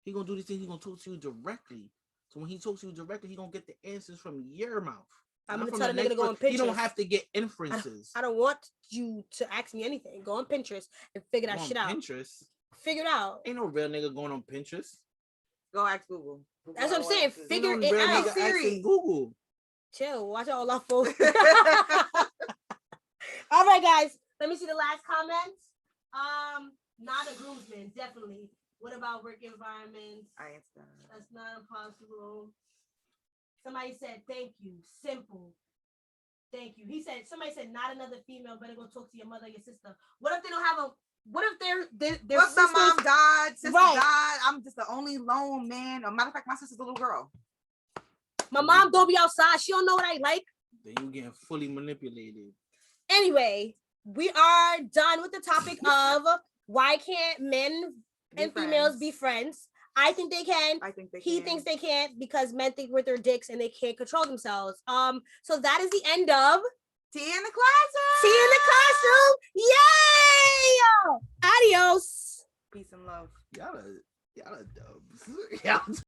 He gonna do these things. He gonna talk to you directly. So when he talks to you directly, he gonna get the answers from your mouth. I'm not gonna from tell the nigga to next go on person. He don't Pinterest. have to get inferences. I don't want you to ask me anything. Go on Pinterest and figure that On shit out. Pinterest. Figure it out. Ain't no real nigga going on Pinterest. Go ask Google. That's what I'm saying. Ain't Figure no it real out. nigga Siri. asking Google. Chill. Watch all our folks. All right, guys. Let me see the last comments. Not a groomsman, definitely. What about work environments? I answered that. That's not impossible. Somebody said, thank you. Simple. Thank you. Somebody said, not another female. Better go talk to your mother or your sister. What if they don't have a, what if their What sisters? the mom died, sister Right. died. I'm just the only lone man. Or matter of fact, my sister's a little girl. My mom don't be outside. She don't know what I like. Then you getting fully manipulated. Anyway, we are done with the topic of why can't men and females be friends. I think they can. I think they He can. thinks they can't because men think with their dicks and they can't control themselves. So that is the end of Tea in the classroom. Tea in the Classroom. Yay! Adios. Peace and love. Y'all are dubs. Y'all